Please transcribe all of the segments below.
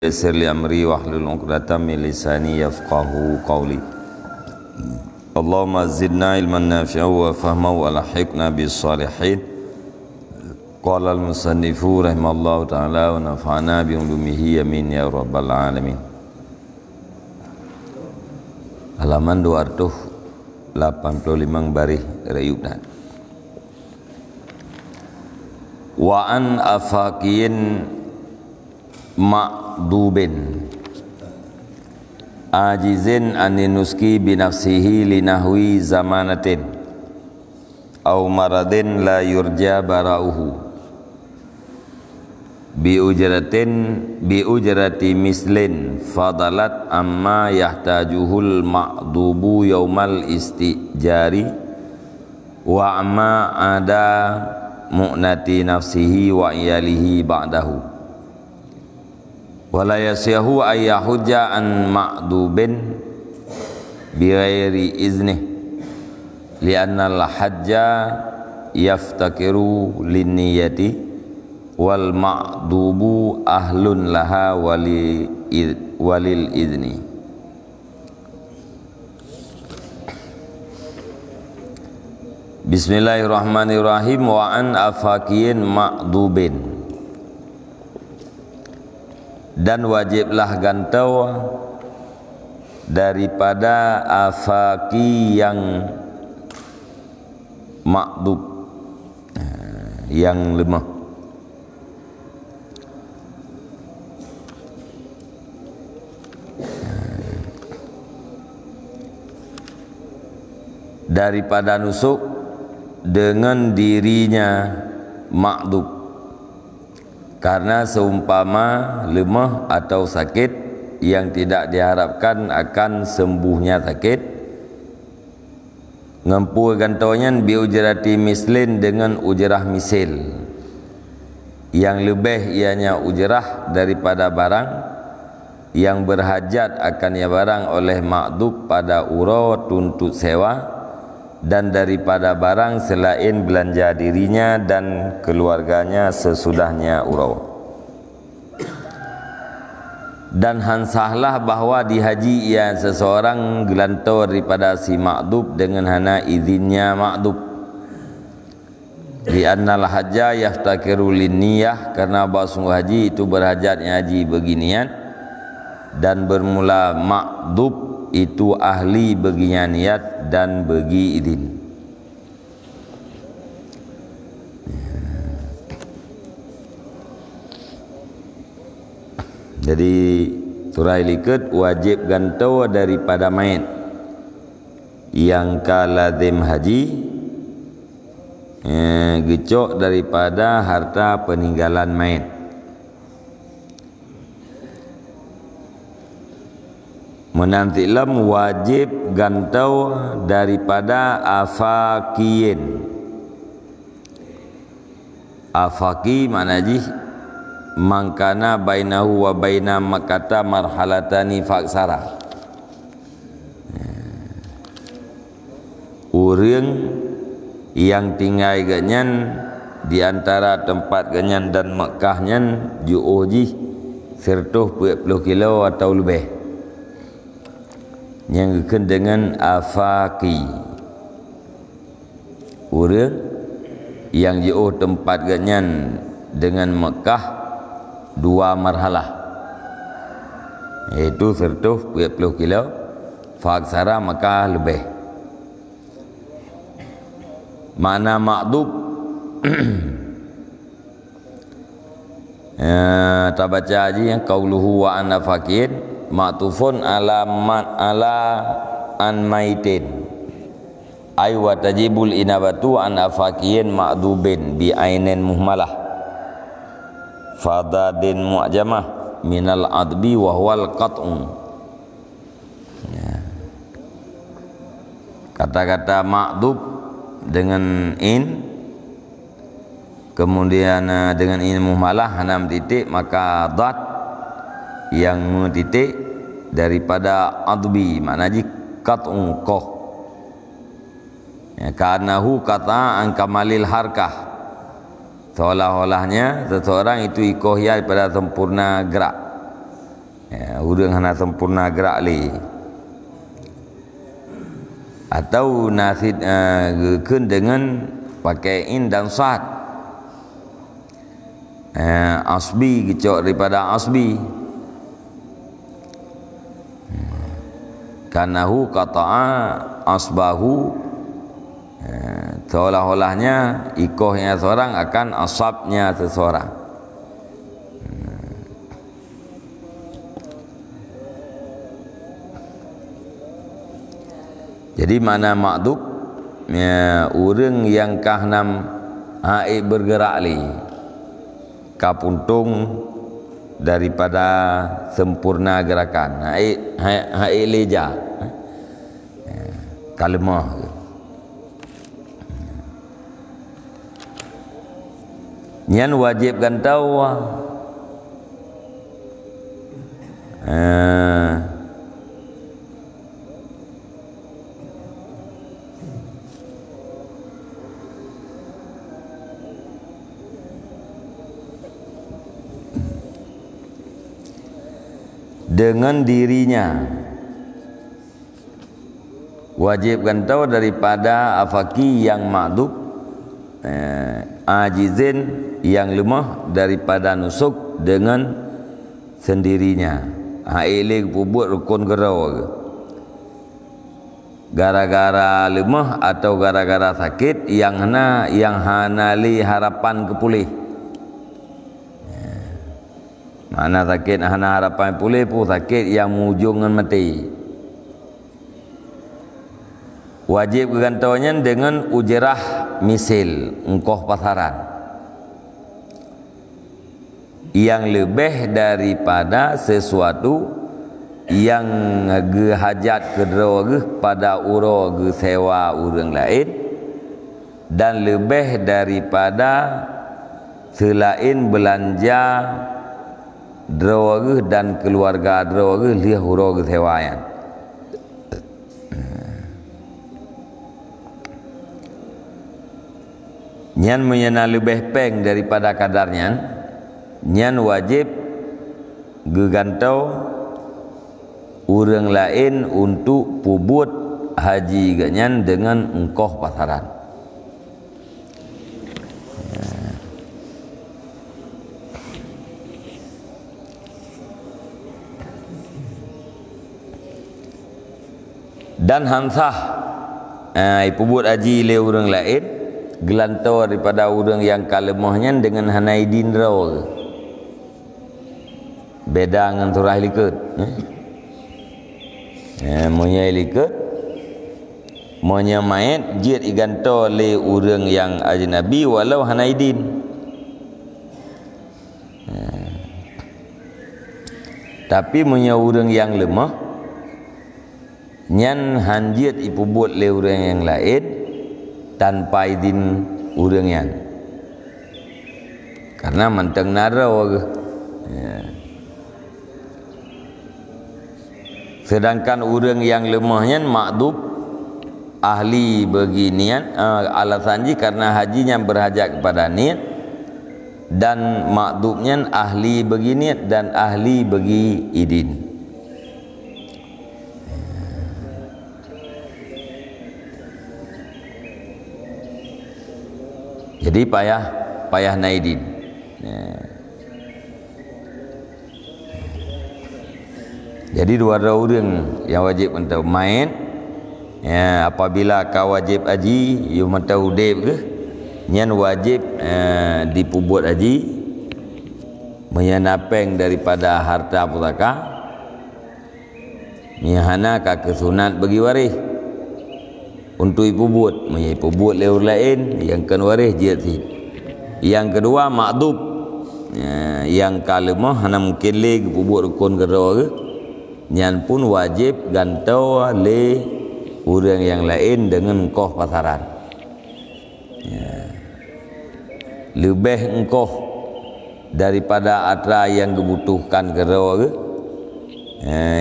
Yassir li amri wahlul 'uqdatam min lisani yafqahu qawli. Allahumma zidna ilman nafi'an wa fahman wa lahiqna bis salihin. Qala al-musannifu rahimallahu ta'ala wa nafa'ana bi ulumihi amin ya rabbal alamin. Halaman 285 barih rayubna. Wa an afaqiyin ma'dubin ajizin aninuski binafsihi linahwi zamanatin au maradin la yurja barauhu bi ujrati mislin fadalat amma yahtajuhul ma'dubu yaumal istijari wa amma ada mu'nati nafsihi wa iyalihi ba'dahu. Wala yasihu ayyahujja an ma'dubin bighairi iznih lianna al-hajja yaftakiru linniyati wal ma'dubu ahlun laha walil izni. Bismillahirrahmanirrahim. Wa an afaqiyin ma'dubin, dan wajiblah gantau daripada afaki yang ma'dub, yang lemah. Daripada nusuk dengan dirinya ma'dub, karena seumpama lemah atau sakit yang tidak diharapkan akan sembuhnya sakit, ngempu gantonyan bi ujrati mislin, dengan ujrah misil yang lebih ianya ujrah daripada barang yang berhajat akannya barang oleh ma'dub pada urau tuntut sewa, dan daripada barang selain belanja dirinya dan keluarganya sesudahnya urau. Dan hansahlah bahwa di haji ia seseorang gelantor daripada si ma'dub dengan hana izinnya ma'dub. Di annal hajja yaftakiru linniyah, karena bahawa sungguh haji itu berhajatnya haji beginian, dan bermula ma'dub itu ahli baginya niat dan bagi izin. Jadi turai liket wajib gantau daripada mayit yang kalazim haji, gecok daripada harta peninggalan mayit. Menantilam wajib gantau daripada afaqiyin. Afaqi mana ji? Mangkana bainahu wa baina Makkah marhalatani faksara. Urang yang tinggal ganyan di antara tempat ganyan dan Makkahnya ju'uh ji sertuh 20 kilo atau lebih, yang dikenal dengan afaqi. Urang yang jauh tempat ganyan dengan Mekah 2 marhalah, iaitu sertuh 20 kilo faksara maka lebih. Mana ma'dub tabaca aja yang qauluhu wa ana faqir ma'tufun ala an maitin ay wa tajibul inabatu an afaqiyin ma'dubin bi ainin muhmalah fadadin mu'jamah minal adbi wa huwal qat'u. Kata-kata ma'dub dengan in, kemudian dengan in muhmalah 6 titik, maka dad yang titik daripada adbi, makna ji qat'u qah, kanahu kata an kamalil harkah, seolah-olahnya seseorang itu ikohya pada sempurna gerak. urang hana sempurna gerak li atau nasid gekeun dengan pakai in dan sad asbi gecok daripada asbi kanahu qata'a asbahu seolah-olahnya ikohnya seorang akan asabnya seseorang. Jadi mana makdub urang yang kahnam haid bergerak li kapuntung daripada sempurna gerakan haid leja kalemah nyan wajib gantau dengan dirinya wajib gantau daripada afaki yang makdub ajizin yang lemah daripada nusuk dengan sendirinya haile pubut rukun gerau gara-gara lemah atau gara-gara sakit yang hana li harapan kepulih mana sakit hana harapan pulih pun sakit yang mujung dengan mati wajib gantaunya dengan ujrah misil engkoh pasaran yang lebih daripada sesuatu yang hajat kedua pada uro sewa orang lain dan lebih daripada selain belanja drawa dan keluarga drawa liah uro sewayan nyan menyana lebih peng daripada kadarnya nyan wajib gegantau urang lain untuk pubut haji ganyan dengan engkoh pasaran dan hansah pubut haji le urang lain gelantau daripada urang yang kalemahnya dengan hanaidin raw beda dengan surah likut monya likut monya mayat jid iganto le urang yang ajnabi walau hanaidin tapi monya urang yang lemah nyan hanjit ipubut le urang yang lain tanpa izin urang yang karena manteng narau sedangkan urang yang lemahnya makdub ahli beginian alasannya karena hajinya berhajat kepada niat dan makdubnya ahli begini dan ahli bagi idin jadi payah naidin jadi dua orang yang wajib untuk main apabila kau wajib haji you mentau udip ke nyan wajib dipubut haji menyanapeng daripada harta pusaka nyahana ka kesunat bagi waris untuk ipubut menyipubut leur lain yang kan waris jati yang kedua makdub yang kalemah hana mungkin le pubut rukun kedua ke nyan pun wajib gantau le urang yang lain dengan engkoh pasaran lebih engkoh daripada atra yang dibutuhkan kedua ke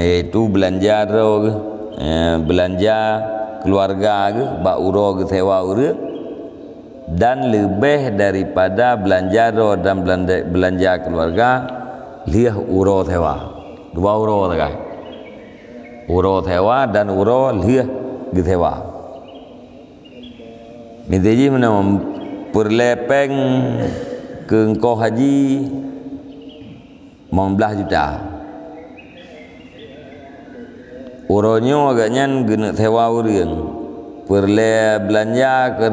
iaitu belanja kedua ke belanja keluarga ke bak uro ke sewa ura dan lebih daripada belanja ro dan belanja keluarga liah uro sewa dua uro tak? Uro tewa dan uro liah getewa. Mintaji mana perlepeng ke engkau haji 15 juta. Uronyo agaknya gena tewa urang. Perle belanja ke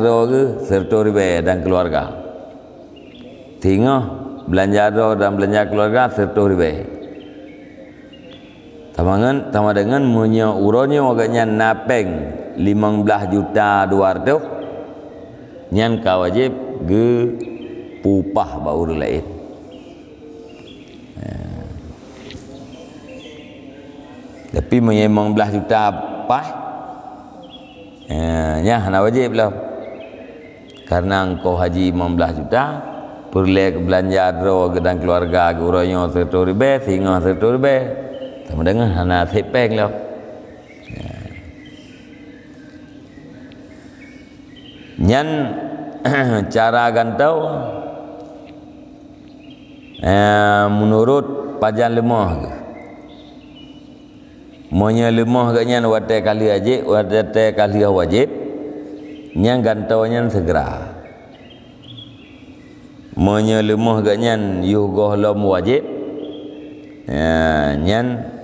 serta ribe dan keluarga. Tengah belanja do dan belanja keluarga serta ribe. Tama dengan punya uronyo agaknya napeng 15 juta 200. Nyan ka wajib ge pupah baur lain. Tapi memang 15 juta apa? Ya, nak wajib lah. Karena engkau haji 15 juta, perlu belanja dro dan keluarga uronyo serta ribe, singa serta ribe. Sama dengan hana sepeng lah. Nyan cara gantau menurut pajan lemah ke? Monya lemah gaknya wate kali aje, wate kali wajib. Nyang gantau nyan segera. Monya lemah gaknya yugoh lom wajib. Nyan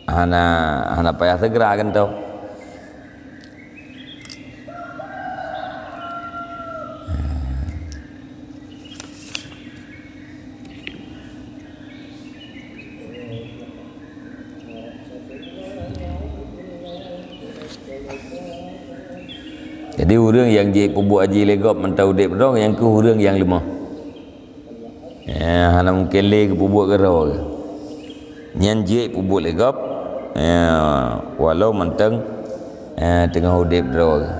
hana payah segera gantau. Jadi urang yang je pubuh haji legop mentau dek berong yang ke urang yang lemah. Hana mungkin le ke pubuh gero. Nyan je pubuh legop walau menteng tengah udip berong.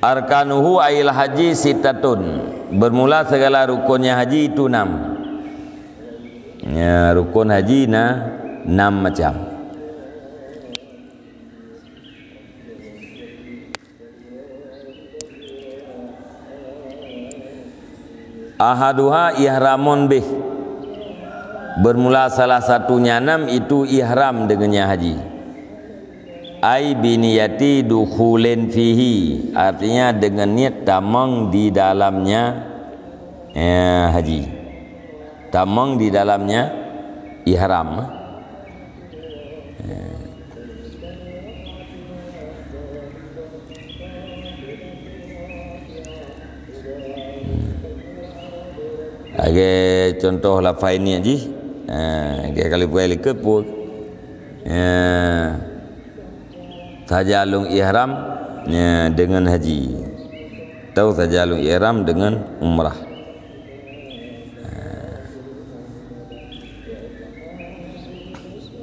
Arkanuhu ail haji sitatun. Bermula segala rukunnya haji itu 6. Ya, rukun haji 6 macam. Ahaduha ihramun bih. Bermula salah satunya 6 itu ihram dengannya haji. Ai biniyati dukhulin fihi, artinya dengan niat tamang di dalamnya haji. Tamang di dalamnya ihram. Age contoh lafaz ini haji. Kali buat likut pun. Tajalung ihram dengan haji. Tahu tajalung ihram dengan umrah.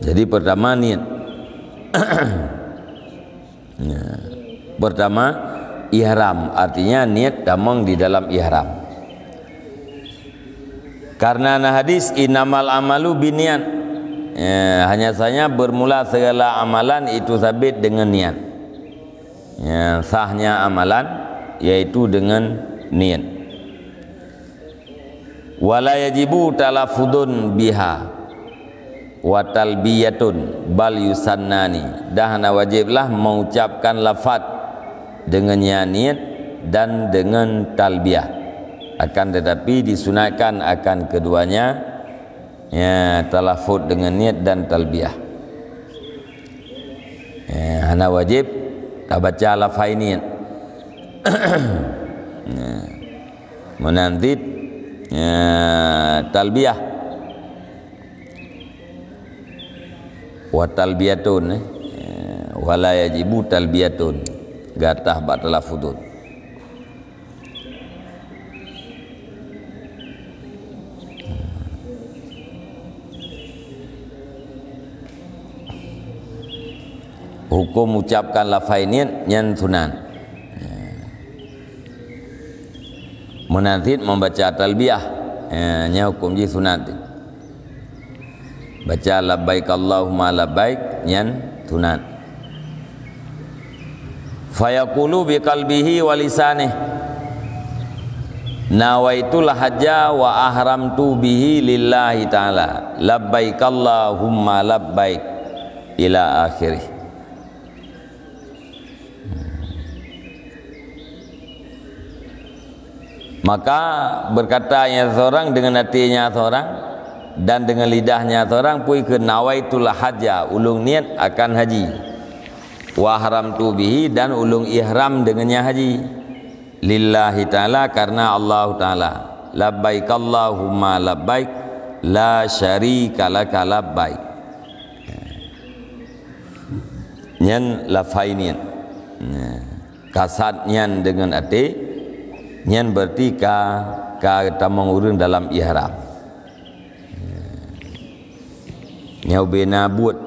Jadi pertama niat. Pertama ihram, artinya niat tamang di dalam ihram. Karena hadis innamal amalu biniat. Hanya saja bermula segala amalan itu sabit dengan niat. Sahnya amalan yaitu dengan niat. Wala yajibu talafudun biha wa talbiyatun bal yusannani. Dah wajiblah mengucapkan lafaz dengannya niat dan dengan talbiyah. Akan tetapi disunatkan akan keduanya talafuz dengan niat dan talbiyah. Hana wajib tak baca lafaz niat. Menanti talbiyah wa talbiyatun wala yajibu talbiyatun gatah ba talafudun. Hukum ucapkan lafaz niat nyan sunan. Menanti membaca talbiyah nya hukum ji sunat. Baca labbaik Allahumma labbaik nyan sunat. fayaqulu biqalbihi wa lisanih nawaitul hajja wa ahramtu bihi lillahi ta'ala labbaik Allahumma labbaik ila akhirih. Maka berkatanya seorang dengan hatinya seorang dan dengan lidahnya seorang pui ke nawaitul hajja, ulung niat akan haji, wa haramtu bihi, dan ulung ihram dengannya haji, lillahi ta'ala, karena Allah ta'ala, labbaik Allahumma labbaik la syarika laka labbaik. Nyan lafainian kasat nyan dengan ate nyan berarti ka tamang urang dalam ihram. Nyau bena buat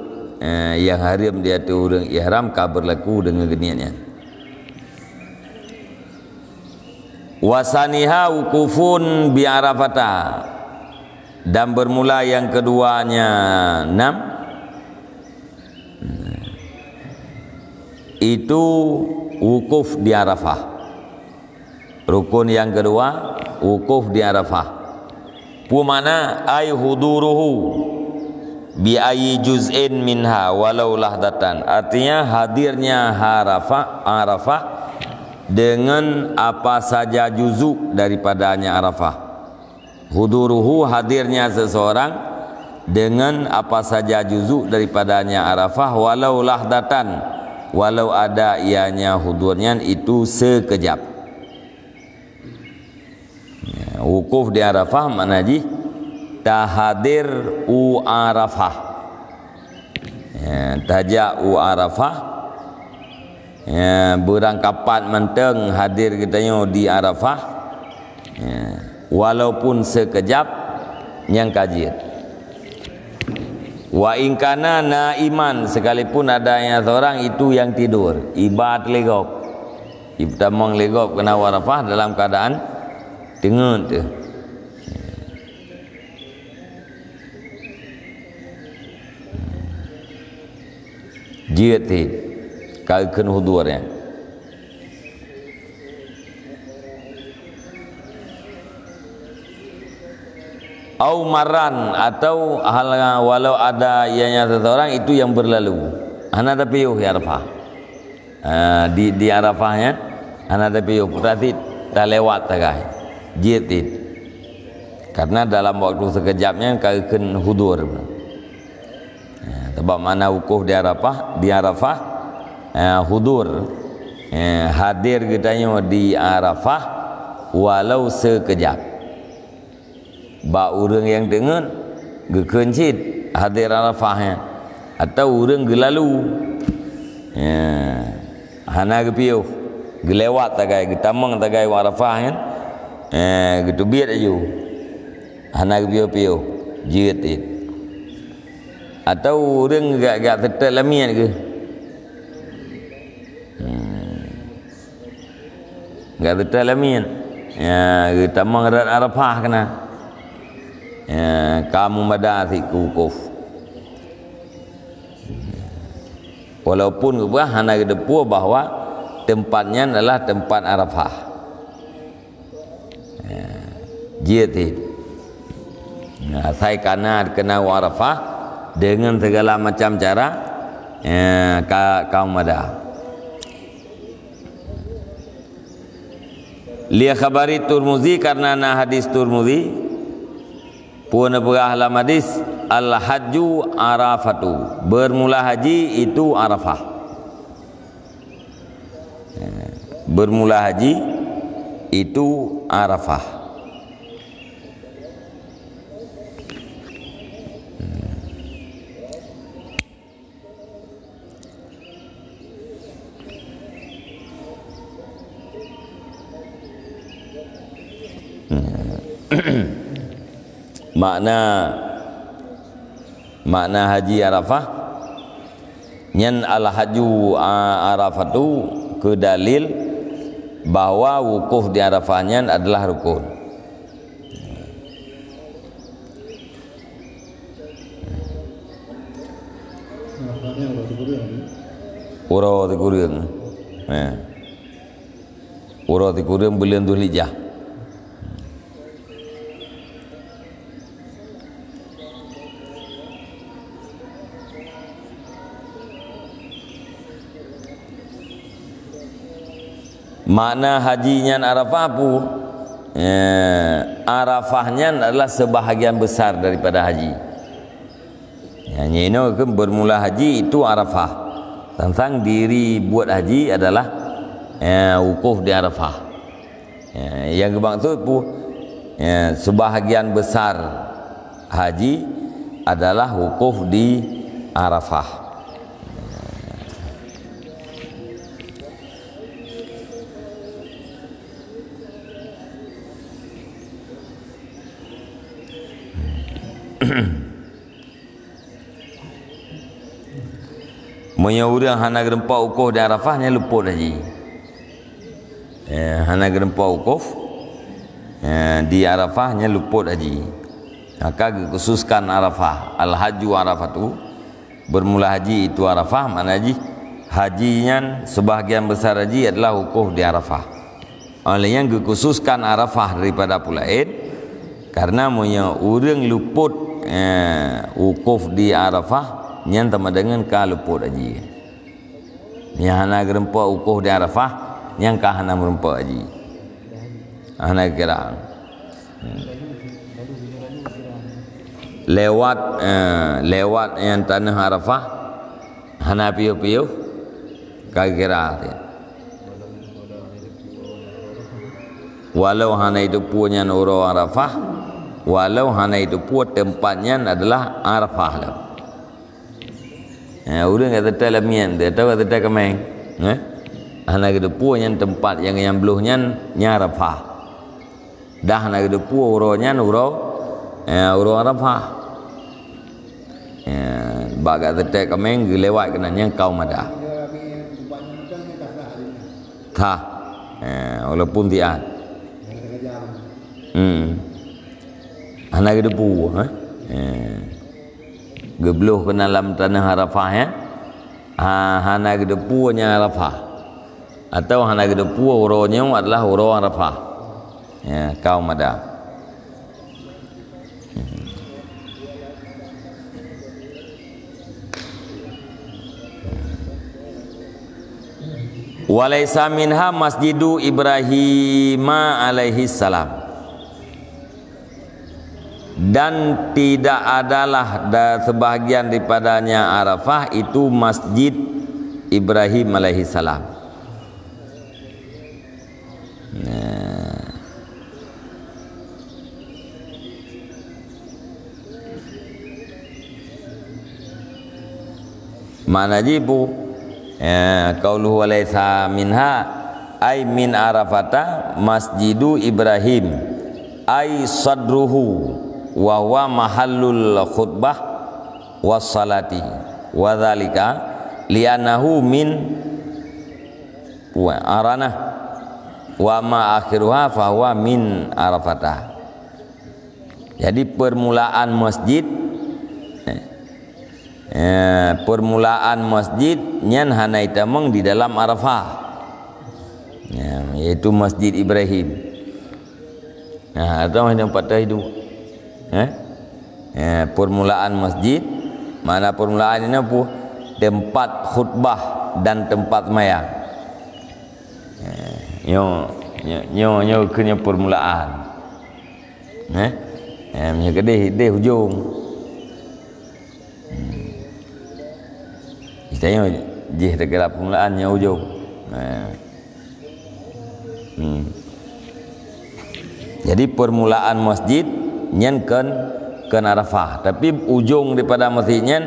yang haram dia tu urang ihram ka berlaku dengan geniannya. Wasaniha wukufun bi Arafata, dan bermula yang keduanya 6 itu wukuf di Arafah. Rukun yang kedua wukuf di Arafah. Pumana ay huduruhu bi ayyi juz'in minha walau lahdatan. Artinya hadirnya Arafah dengan apa saja juzuk daripadanya Arafah. Huduruhu, hadirnya seseorang dengan apa saja juzuk daripadanya Arafah, walau lahdatan, walau ada ianya hudurnya itu sekejap. Wukuf di Arafah mana ji? Tahadir u Arafah, tajak u Arafah, berangkapan menteng hadir kitanya di Arafah, walaupun sekejap yang kajian. Wa ingkana naiman, sekalipun adanya seorang itu yang tidur, ibad legok, ibtamang legok kena Arafah dalam keadaan dengar tu. Jihati kalkan hudurnya. Au maran, atau hal walau ada ianya seseorang itu yang berlalu. Ana tapi ya Arafah. Di Arafahnya ana tapi berarti tak lewat tagai. Jihati. Karena dalam waktu sekejapnya kalkan hudur. Sebab mana wukuf di Arafah hudur, hadir kitanya di Arafah walau sekejap. Ba urang yang dengar gekencit hadir Arafahnya, atau urang gelalu hana gepiuh gelewat tagai getamang tagai Arafahnya, gitu biar aja hana gepiuh jitit, atau orang gak tetap lamian ke gak tetap lamian, kita mengerat Arafah kena, kamu madasi wukuf, walaupun kita hanya kedepu bahwa tempatnya adalah tempat Arafah, jihati. Saya kena Arafah dengan segala macam cara kaum ada. Liya khabari Turmuzi, karena hadis Turmuzi pun berahlam hadis al-hajju Arafatu, bermula haji itu Arafah. Bermula haji itu Arafah. makna haji Arafah nyan al-hajju Arafatu, ke dalil bahwa wukuf di Arafahnya adalah rukun. Urau tegurung Urut kurang bulan Dzulhijjah. Makna hajinya Arafah pu, Arafahnya adalah sebahagian besar daripada haji. Yang ini bermula haji itu Arafah. Tentang diri buat haji adalah wukuf di Arafah. Yang gebang tu pu, sebahagian besar haji adalah wukuf di Arafah. Monya urang hana gerempa ukuf di Arafahnya luput haji. Hana gerempa ukuf di Arafahnya luput haji. Maka khususkan Arafah, al-hajju Arafatu, bermula haji itu Arafah. Mana hajinya sebahagian besar haji adalah ukuf di Arafah. Oleh yang khususkan Arafah daripada pulain, karena monya urang luput ukuf di Arafah yang sama dengan kaluput haji. Yang hana gerempa ukuf di Arafah, yang kahana merempa haji. Hana kira lewat yang tanah Arafah, hana piu-piu kira walau hana itu punya uro Arafah, walau hana itu pun tempatnya adalah Arafah lah. Urang kata telamian, dia tahu kata kemeng. Hana kita punya tempat yang beluhnya Arafah. Dah hana kita pu uronya uro Arafah. Bagai kata kemeng lewat kena yang kau madah. Tah, walaupun tiada. Hana kita pu, gebluh ke dalam tanah Arafah ya. Hana gedepunya Arafah atau hana gedepu uronya adalah uro Arafah. Ya, kaum ada. Walaisa minha masjidu Ibrahim alaihi salam. Dan tidak adalah sebahagian daripadanya Arafah itu masjid Ibrahim alaihi salam. Mana jibu qauluhu walaisa minha ay min Arafata masjidu Ibrahim ay sadruhu wa huwa mahallul khutbah was salati wa dzalika li'annahu min wa arana wa ma akhiruha fa huwa min Arafata. Jadi permulaan masjid nyan hana itamong di dalam Arafah, yaitu Masjid Ibrahim. Atau yang patah itu permulaan masjid, mana permulaan ini apa? Tempat khutbah dan tempat maya. Nyo kena permulaan. Punya kedai hujung. Istilahnya jih dekat permulaannya hujung. Jadi permulaan masjid nyen kan Arafah, tapi ujung daripada masjidnya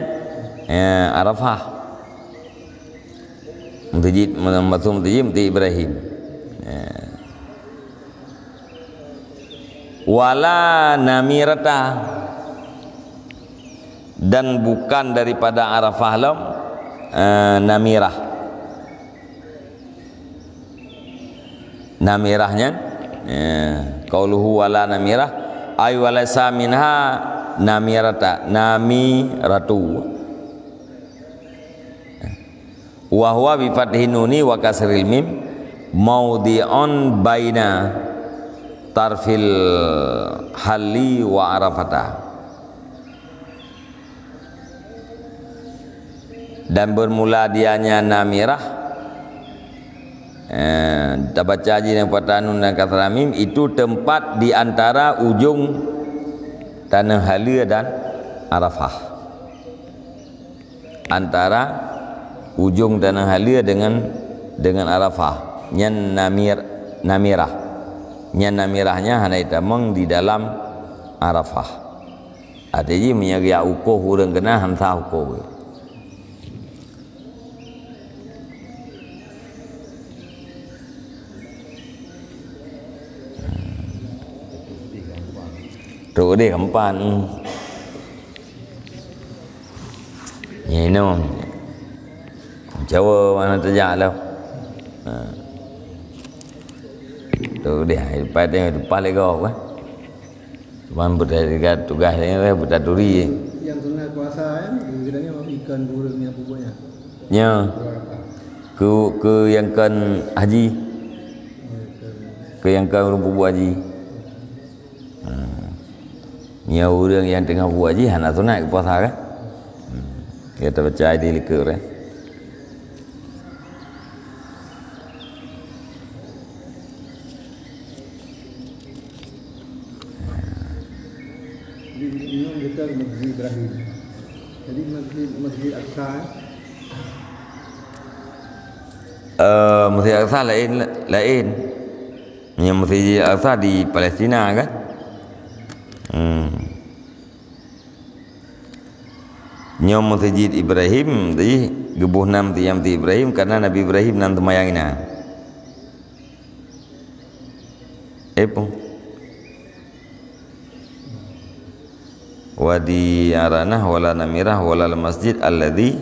Arafah. Masjid Ibrahim. Wala namirata, dan bukan daripada Arafah lam namirah. Namirahnya qauluhu wala namirah ay walaysa minha namirata namiratu wa huwa bi fathi nuni wa kasril mim maudhi'un baina tarfil halli wa arafata. Dan bermula dianya namirah. Kita baca haji dan patanun dan kata mim, itu tempat di antara ujung tanah halia dan Arafah. Antara ujung tanah halia dengan Arafah. Nyan namirah. Nyan namirahnya hana itamang di dalam Arafah. Artinya menyaga ukoh urang kena hantah ukoh. Trụ đi keempat Nhìn không cháu mana terjak đâu Trụ đi hai dia depan lagi apa cuman berdaya tugas ini berdaduri yang tunai puasa bedanya ikan burungnya pupuknya ya ke yang kan haji ke yang kan pupuk haji nhiều orang yang tengah buat haji hendak tunai puasa kan kita baca di likur ini kita Masjid Ibrahim jadi Masjid Aqsa Masjid Aqsa lain yang Masjid Aqsa di Palestina kan Nyom Masjid Ibrahim tadi gebuh nam tiam ti Ibrahim karena Nabi Ibrahim nam temayangina. Epung. Wadi aranah wala namirah wala masjid alladhi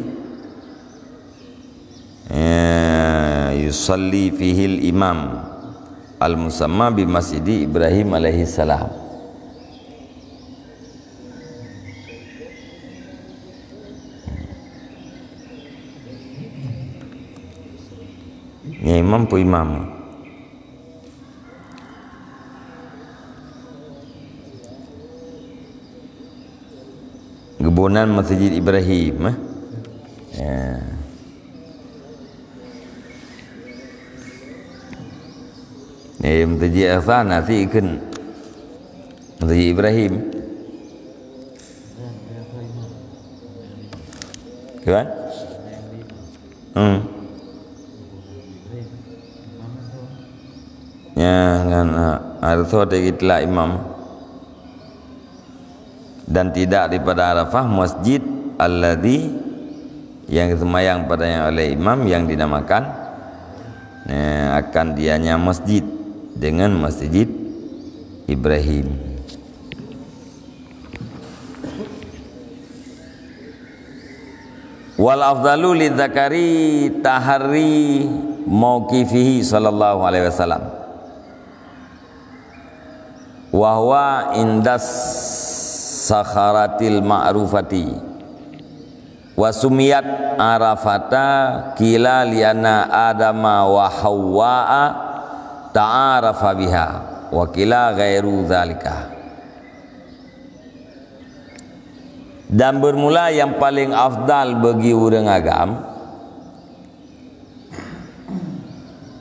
yusalli fihi al-imam al-musamma bi Masjid Ibrahim alaihi salam. Ya imam pu imam Gebunan Masjid Ibrahim ya. Masjid Aqsa nanti ikan Masjid Ibrahim kan ya kan harus ada itla imam dan tidak daripada Arafah masjid alladhi yang semayang padanya oleh imam yang dinamakan akan dianya masjid dengan Masjid Ibrahim. Wal afdalu lidzakari tahari mauqifihi sallallahu alaihi wasallam wa huwa indas sakharatil ma'rufati wa sumiyat arafata kila liana adama wa hawwa'a ta'arafa biha wa kila ghairu dzalika. Dan bermula yang paling afdal bagi orang agam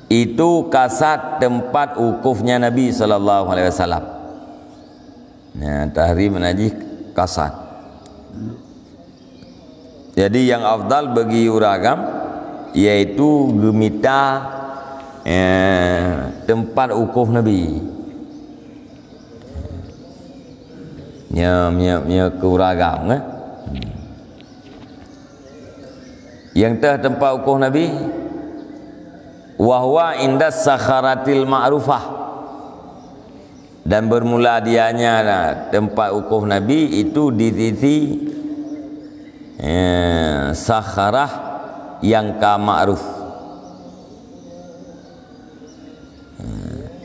itu kasat tempat wukufnya Nabi sallallahu alaihi wasallam. Nah, tahrim najis kasat. Jadi yang afdal bagi orang agam yaitu gemita tempat wukuf Nabi. Nya keuragam kan? Yang tempat wukuf Nabi wa huwa indas sakharatil ma'rufah, dan bermula dianya tempat wukuf Nabi itu di sisi sakharah yang ma'ruf.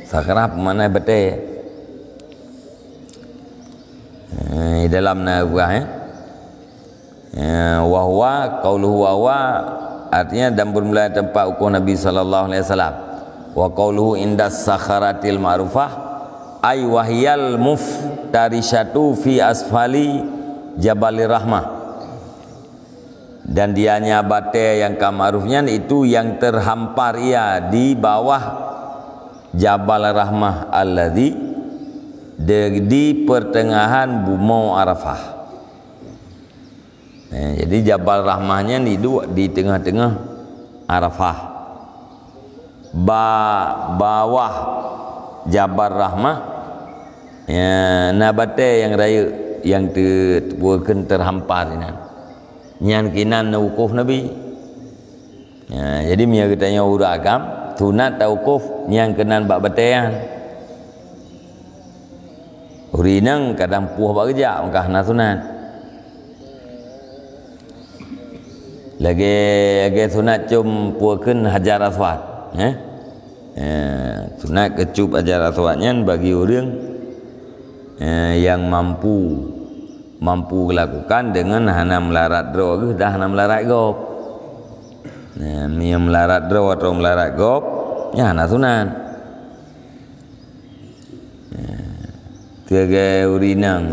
Sakharah mana betul dalam nabuah wa huwa qauluhu wa huwa artinya dan bermula tempat ukuf Nabi sallallahu alaihi wasallam. Wa qauluhu indas sakharatil ma'rufah ay wahyal muftarishatu fi asfali Jabalir Rahmah. Dan dianya bate yang kamarufnya itu yang terhampar ia di bawah Jabal Rahmah alladzi di pertengahan Bumau Arafah. Jadi Jabal Rahmahnya di tengah-tengah Arafah. Bawah Jabal Rahmah nabate yang raya yang terhampar ini. Nyan kinan wukuf Nabi. Jadi mia katanya uragam sunat wukuf yang kenan bak batean. Urinang kadang puh bak kerja mangkah na sunat. Lagi sunat cum puakeun Hajar Aswad, sunat kecup Hajar Aswadnya bagi orang yang mampu melakukan dengan hana melarat draw ke dah hana melarat gop. Yang melarat draw atau melarat gop ya hana sunat. Tiga urinang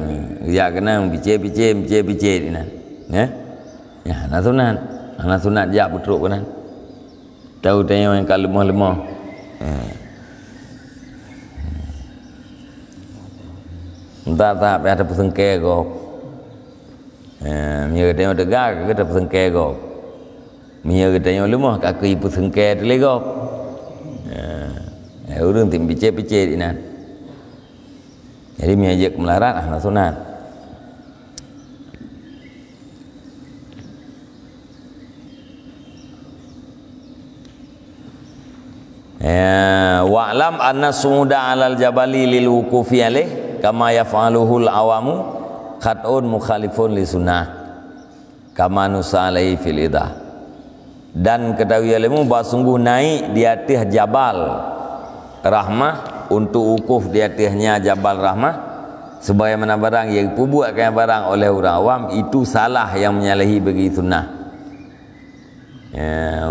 ya kena pice ini. Ya hana sunat. Hana sunat jak putruk kanan. Tahu tanya yang kalau lemah-lemah. Tak ada pesengke kok. Mia katanya tegak kita pesengke kok. Mia katanya lemah kaki pesengke tu kok. Urang tim pice-pice ini. Jadi mia ajak melarat hana sunat. Wa'lam anna sumuda 'alal jabali lil wuqufi alaih kama yaf'aluhul awamu khat'un mukhalifun li sunnah kama nusa alaihi fil idah. Dan ketahui ilmu bahawa sungguh naik di atas Jabal Rahmah untuk wukuf di atasnya Jabal Rahmah sebagaimana barang yang dibuatkan barang oleh orang awam itu salah yang menyalahi bagi sunnah.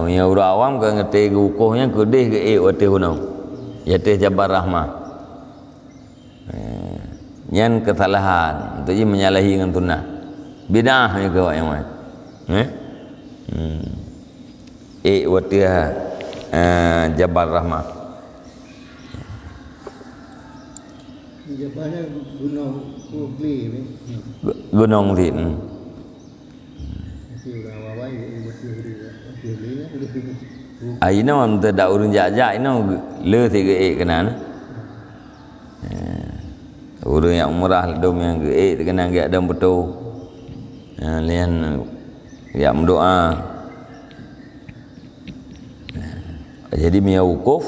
Ya orang awam ke ngerti wukufnya kedih ke waktu hunau yaitu Jabal Rahmah. Yang kesalahan untuk menyalahi dengan sunnah bidah ni ke yang mana waktu Jabal Rahmah. Jabalnya Gunung Ugli ni. Gunung Ugli. Aina orang tak urun jajak ina le tiga kena. Urun yang murah dom yang kena gak dom betul. Lian ya mendoa. Jadi mia wukuf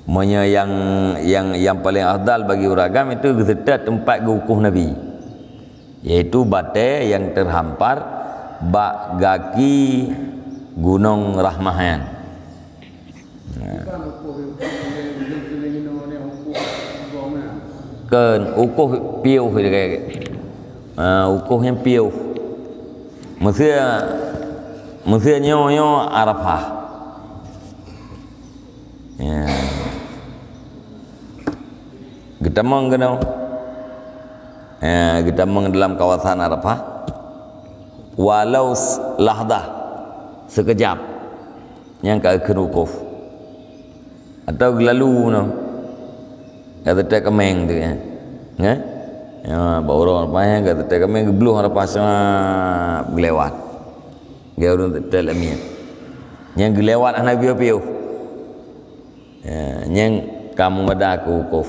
monya yang paling afdal bagi uragam itu dekat tempat wukuf Nabi. Yaitu bate yang terhampar bak gaki Gunung Rahmahan. Kan ukuf piuh kayak ukuf yang piuh. Mesti nyo Arafah. Ya. Kita mengenal. Kita dalam kawasan Arafah. Walau lahdah sekejap yang ke wukuf atau lalu kata tak kemeng tu kan baru apa yang kata tak kemeng gebluh apa semua gelewat dia urun tak lamian yang gelewat anak biu yang kamu ada ke wukuf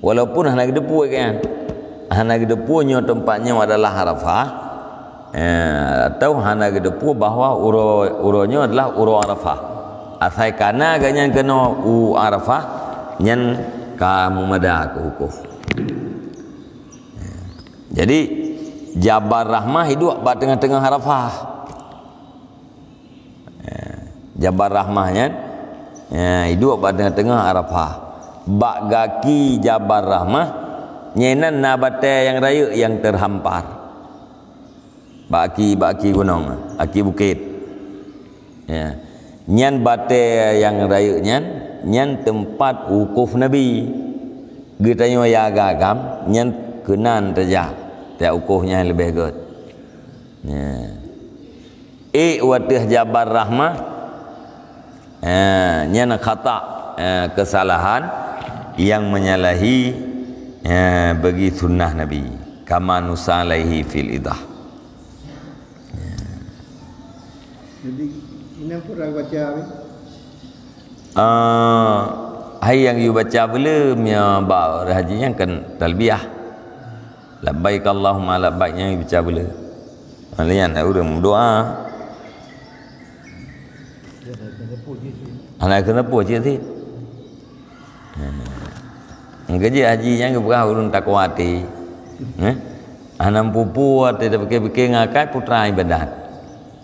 walaupun anak depu kan anak depunya tempatnya adalah Arafah. Atau hana gedepu bahawa uronya adalah uro Arafah. Asai kana ganyan kena Arafah nyan kamu mada ke wukuf. Jadi Jabal Rahmah hidup di tengah-tengah Arafah. Jabal Rahmahnya hidup di tengah-tengah Arafah. Bak gaki Jabal Rahmah nyenan nabate yang raya yang terhampar. baki gunung, aki bukit. Ya. Nyan bate yang raya nyan tempat wukuf Nabi. Getanyo ya gagam nyan kenan saja. Tak wukufnya lebih good. Ya. Watih Jabar Rahmah. Nyan khata kesalahan yang menyalahi bagi sunnah Nabi. Kama nusalaihi fil idah. Jadi ini apa orang baca ni? Hai yang you baca belum ya ba haji yang kan talbiyah. Labbaik Allahumma labbaik yang you baca belum. Alian urang doa. Anak kena puji sih. Ngaji haji yang berah urang takwati. Anam pupu ada fikir ngakai putra ibadat.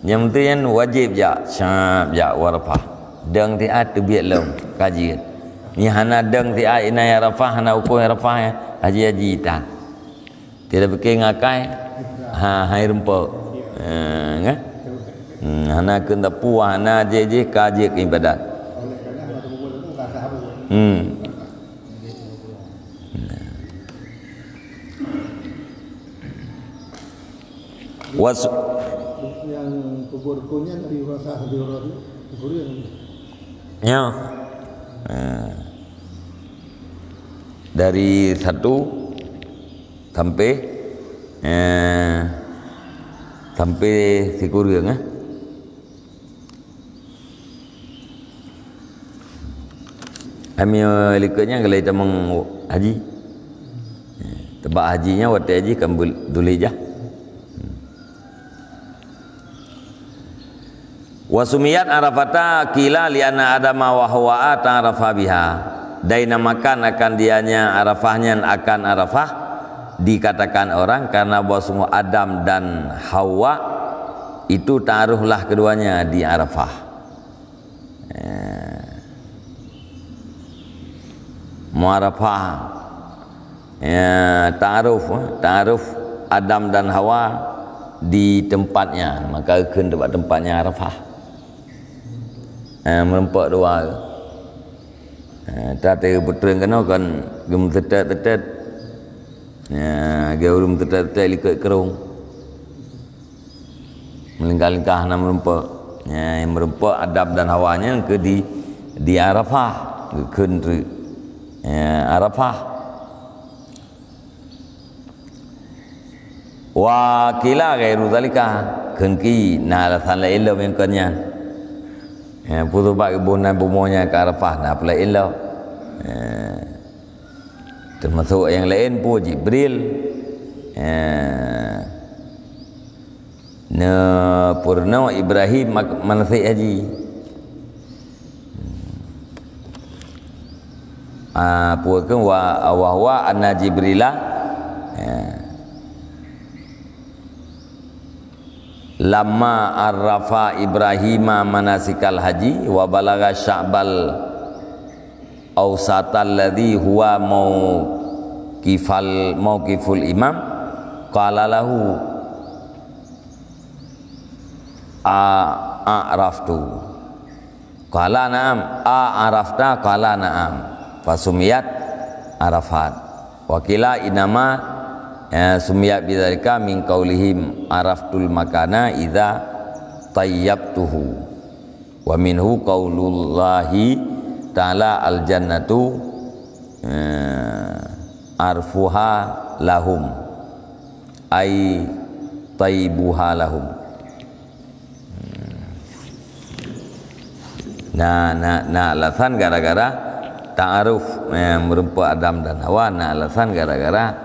Yang penting wajib ja syab ja warafah. Deng ti at biat lom kaji. Ni hana deng ti ai na ya rafah hana ukur rafah haji ta. Tidak fikir ngakai hai rumpok. Ngah. Hana kena puah hana je kaji ibadat. Was yang kubur kunya dari rasa hati orang itu kubur ya. Dari 1 sampai Sikurang Kami likanya kalau kita meng haji tebak hajinya waktu haji kan Dzulhijjah. Wasumiyat Arafata kila liana adama wa huwa ta'arafa biha. Dinamakan akan dianya Arafahnya akan Arafah dikatakan orang karena bahwa semua Adam dan Hawa itu taruhlah keduanya di Arafah. Muarafah ta'aruf Adam dan Hawa di tempatnya, maka akan tempatnya Arafah. Merempak dua. Tadi betul kena kan gem tetet. Gaurum tetet likut kerung. Melingkar-lingkar nak merempak. Yang merempak Adam dan Hawanya ke di Arafah, ke Arafah. Wa kila ghairu zalika kenki na alasan lain lo yang kenya putu bagi bunan bumonya ke Arafah na pula ilo termasuk yang lain pun Jibril na purna Ibrahim manasik haji puakan wa anna Jibrilah lama arrafa Ibrahima manasikal haji wa balagha sya'bal awsatal ladhi huwa mauqiful imam qala lahu a'raftu qala na'am a'rafta qala na'am fasumiyat Arafat wakila inama sumiyat bidzalika min qaulihim araftul makana idza tayyabtuhu wa minhu qaulullahi ta'ala al jannatu arfuha lahum ay tayyibuha lahum. Nah alasan gara-gara ta'aruf merempuh Adam dan Hawa. Nah alasan gara-gara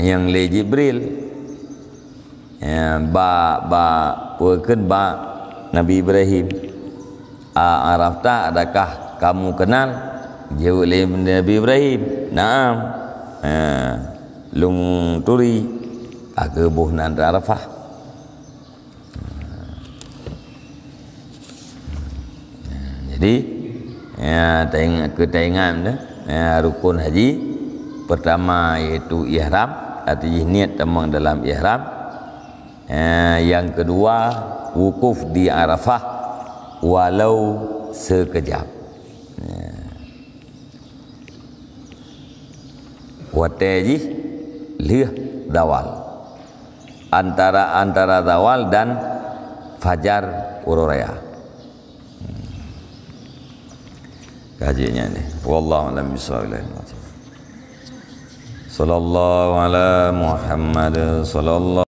yang le Jibril puakan Nabi Ibrahim arafta adakah kamu kenal jauh le Nabi Ibrahim naam lung turi ke buhnan Arafah. Jadi ketaingan rukun haji pertama yaitu ihram, artinya niat tamang dalam ihram. Yang kedua, wukuf di Arafah walau sekejap. Wateji liah dawal antara dawal dan fajar ururaya. Kajiannya nih. Wallahu a'lam bishawab. Sallallahu ala Muhammad sallallahu